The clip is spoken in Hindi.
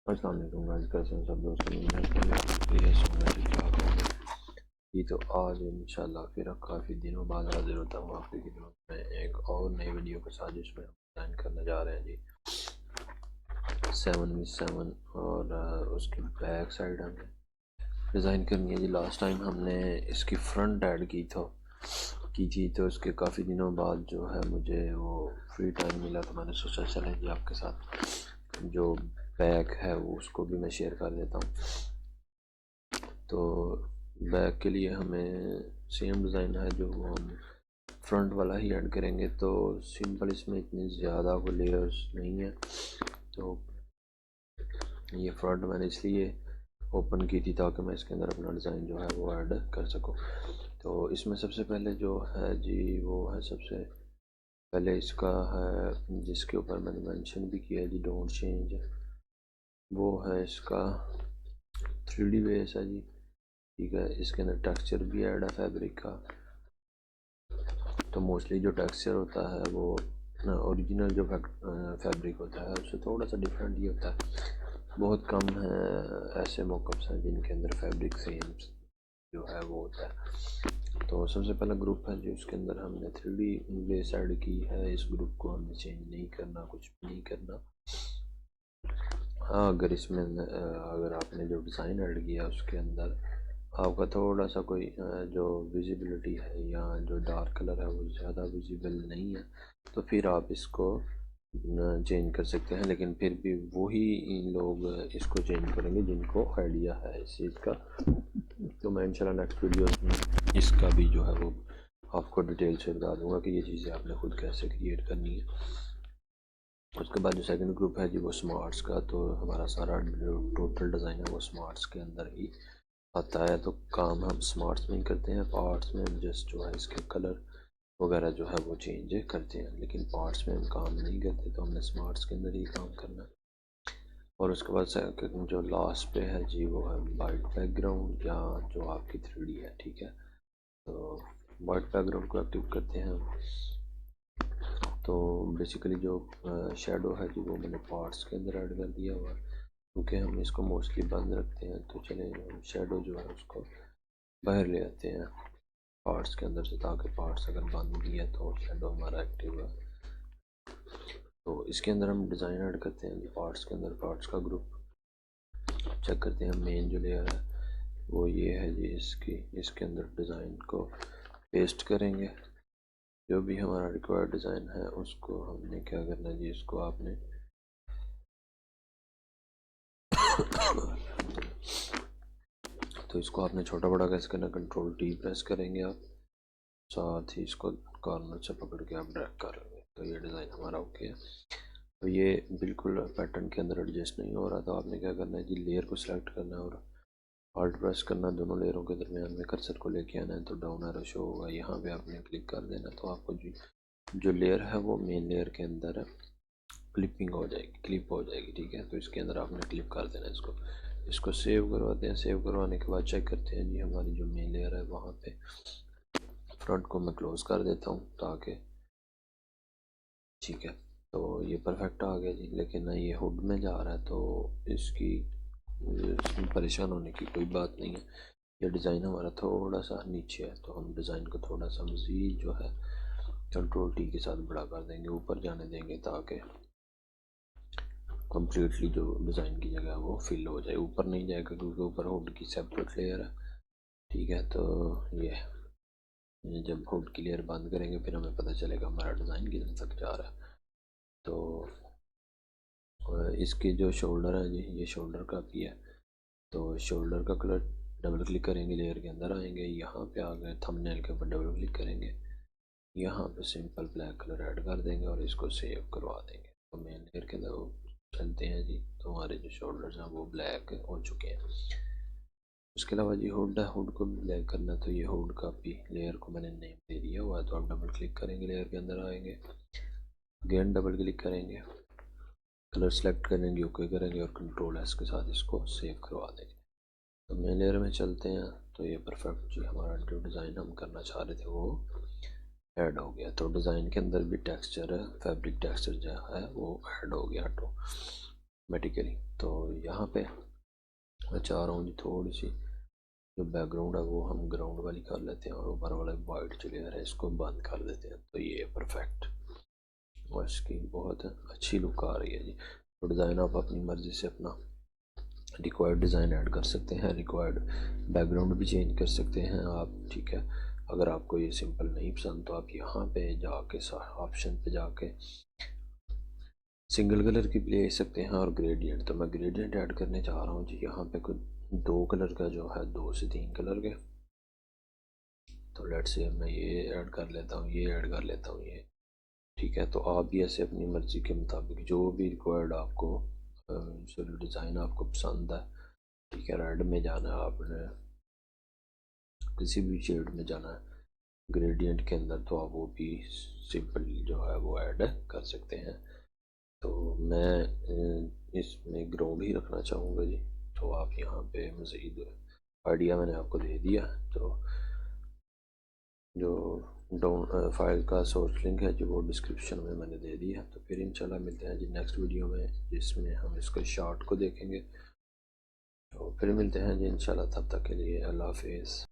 अस्सलाम वालेकुम गाइस, कैसे हैं सब दोस्त? ठीक-ठाक। जी तो आज इंशाल्लाह फिर काफ़ी दिनों बाद हाजिर होता हूँ आपकी खिदमत में एक और नई वीडियो के साथ, जिसमें हम डिज़ाइन करने जा रहे हैं जी 7v7 और उसकी बैक साइड हमें डिज़ाइन करनी है जी। लास्ट टाइम हमने इसकी फ्रंट ऐड की थी, तो उसके काफ़ी दिनों बाद जो है मुझे वो फ्री टाइम मिला, तो मैंने सोचा चलें जी आपके साथ जो बैक है वो उसको भी मैं शेयर कर देता हूँ। तो बैक के लिए हमें सेम डिज़ाइन है जो हम फ्रंट वाला ही ऐड करेंगे, तो सिंपल इसमें इतनी ज़्यादा वो लेयर्स नहीं है। तो ये फ्रंट मैंने इसलिए ओपन की थी ताकि मैं इसके अंदर अपना डिज़ाइन जो है वो ऐड कर सकूं। तो इसमें सबसे पहले जो है जी वो है, सबसे पहले इसका है जिसके ऊपर मैंने मेंशन भी किया है जी, डोंट चेंज, वो है इसका 3D बेस है जी। ठीक है, इसके अंदर टेक्सचर भी ऐड है फैब्रिक का। तो मोस्टली जो टेक्सचर होता है वो ओरिजिनल जो फैब्रिक होता है उससे थोड़ा सा डिफरेंट ही होता है। बहुत कम है ऐसे मॉकअप्स हैं जिनके अंदर फैब्रिक सेम जो है वो होता है। तो सबसे पहला ग्रुप है जो उसके अंदर हमने 3D बेस ऐड की है। इस ग्रुप को हमने चेंज नहीं करना, कुछ भी नहीं करना। हाँ, अगर इसमें अगर आपने जो डिज़ाइन ऐड किया उसके अंदर आपका थोड़ा सा कोई जो विजिबिलिटी है या जो डार्क कलर है वो ज़्यादा विजिबल नहीं है, तो फिर आप इसको चेंज कर सकते हैं। लेकिन फिर भी वही लोग इसको चेंज करेंगे जिनको आइडिया है इस चीज़ का। तो मैं इंशाल्लाह नेक्स्ट वीडियो में इसका भी जो है वो आपको डिटेल से बता दूंगा कि ये चीज़ें आपने खुद कैसे क्रिएट करनी है। उसके बाद जो सेकंड ग्रुप है जी वो स्मार्ट्स का। तो हमारा सारा जो टोटल डिज़ाइन है वो स्मार्ट्स के अंदर ही आता है। तो काम हम स्मार्ट्स में ही करते हैं, पार्ट्स में जस्ट जो है इसके कलर वगैरह जो है वो चेंज करते हैं, लेकिन पार्ट्स में हम काम नहीं करते। तो हमने स्मार्ट्स के अंदर ही काम करना है। और उसके बाद जो लास्ट पे है जी वो है वाइट बैकग्राउंड या जो आपकी 3D है। ठीक है, तो वाइट बैकग्राउंड को एक्टिव करते हैं। तो बेसिकली जो शेडो है जी वो मैंने पार्ट्स के अंदर ऐड कर दिया हुआ, क्योंकि हम इसको मोस्टली बंद रखते हैं। तो चले हम शेडो जो है उसको बाहर ले आते हैं पार्ट्स के अंदर से, ताकि पार्ट्स अगर बंद भी है तो शेडो हमारा एक्टिव है। तो इसके अंदर हम डिज़ाइन ऐड करते हैं पार्ट्स के अंदर। पार्ट्स का ग्रुप चेक करते हैं। मेन जो लेयर है वो ये है जी, इसके अंदर डिज़ाइन को पेस्ट करेंगे। जो भी हमारा रिक्वायर्ड डिज़ाइन है उसको हमने क्या करना है जी, इसको आपने तो इसको आपने छोटा बड़ा कैसे करना, कंट्रोल T प्रेस करेंगे आप, साथ ही इसको कॉर्नर से पकड़ के आप ड्रैग कर लेंगे। तो ये डिज़ाइन हमारा ओके है। तो ये बिल्कुल पैटर्न के अंदर एडजस्ट नहीं हो रहा, तो आपने क्या करना है जी, लेयर को सिलेक्ट करना है और ऑल्ट प्रेस करना, दोनों लेयरों के दरमियान में कर्सर को लेके आना है। तो डाउन एरो शो होगा, यहाँ पे आपने क्लिक कर देना। तो आपको जो लेयर है वो मेन लेयर के अंदर क्लिपिंग हो जाएगी, क्लिप हो जाएगी। ठीक है, तो इसके अंदर आपने क्लिप कर देना इसको। इसको सेव करवाते हैं। सेव करवाने के बाद चेक करते हैं जी हमारी जो मेन लेयर है वहाँ पे फ्रंट को मैं क्लोज कर देता हूँ ताकि, ठीक है, तो ये परफेक्ट आ गया जी। लेकिन ये हुड में जा रहा है, तो इसमें परेशान होने की कोई बात नहीं है। ये डिज़ाइन हमारा थोड़ा सा नीचे है, तो हम डिज़ाइन को थोड़ा सा मज़ीद जो है कंट्रोल T के साथ बड़ा कर देंगे, ऊपर जाने देंगे, ताकि कम्प्लीटली जो डिज़ाइन की जगह है वो फिल हो जाए। ऊपर नहीं जाएगा क्योंकि ऊपर हुड की सेपरेट लेयर है। ठीक है, तो ये जब हुड की लेयर बंद करेंगे फिर हमें पता चलेगा हमारा डिज़ाइन किधर तक जा रहा है। तो इसके जो शोल्डर है जी, ये शोल्डर का भी है। तो शोल्डर का कलर डबल क्लिक करेंगे, लेयर के अंदर आएंगे, यहाँ पे आ गए थंबनेल के ऊपर डबल क्लिक करेंगे, यहाँ पे सिंपल ब्लैक कलर ऐड कर देंगे और इसको सेव करवा देंगे। तो मेन लेयर के अंदर चलते हैं जी, तो हमारे जो शोल्डर्स हैं वो ब्लैक हो चुके हैं। उसके अलावा जी हुड है, हुड को भी ब्लैक करना। तो ये हुड का भी लेयर को मैंने नेम दे दिया हुआ है। तो आप डबल क्लिक करेंगे, लेयर के अंदर आएंगे, अगेन डबल क्लिक करेंगे, कलर सेलेक्ट करेंगे, ओके करेंगे और कंट्रोल S के साथ इसको सेव करवा देंगे। तो मेन लेयर में चलते हैं। तो ये परफेक्ट जी हमारा जो डिज़ाइन हम करना चाह रहे थे वो ऐड हो गया। तो डिज़ाइन के अंदर भी टेक्सचर है, फैब्रिक टेक्सचर जो है वो ऐड हो गया। तो ऑटोमेटिकली। तो यहाँ पे मैं चाह रहा हूँ जी थोड़ी सी जो बैकग्राउंड है वो हम ग्राउंड वाली कर लेते हैं और ऊपर वाला वाइट जो लेयर है इसको बंद कर देते हैं। तो ये परफेक्ट और इसकी बहुत अच्छी लुक आ रही है जी। तो डिज़ाइन आप अपनी मर्ज़ी से अपना रिक्वायर्ड डिज़ाइन ऐड कर सकते हैं, रिक्वायर्ड बैकग्राउंड भी चेंज कर सकते हैं आप, ठीक है। अगर आपको ये सिंपल नहीं पसंद तो आप यहाँ पे जाके ऑप्शन पे जाके सिंगल कलर की भी ले सकते हैं और ग्रेडियंट। तो मैं ग्रेडियंट ऐड करने जा रहा हूँ जी। यहाँ पे कुछ 2 कलर का जो है 2 से 3 कलर के। तो लेट्स से मैं ये ऐड कर लेता हूँ, ये ऐड कर लेता हूँ, ये ठीक है। तो आप भी ऐसे अपनी मर्ज़ी के मुताबिक जो भी रिक्वायर्ड आपको जो डिज़ाइन आपको पसंद है, ठीक है। रेड में जाना है आपने, किसी भी शेड में जाना है ग्रेडियंट के अंदर, तो आप वो भी सिंपल जो है वो ऐड कर सकते हैं। तो मैं इसमें ग्राउंड ही रखना चाहूँगा जी। तो आप यहाँ पे मज़ीद आइडिया मैंने आपको दे दिया। तो जो डाउन फाइल का सोर्स लिंक है जो वो डिस्क्रिप्शन में मैंने दे दिया। तो फिर इंशाल्लाह मिलते हैं जी नेक्स्ट वीडियो में जिसमें हम इसके शॉर्ट को देखेंगे। तो फिर मिलते हैं जी इंशाल्लाह, तब तक के लिए अल्लाह हाफिज़।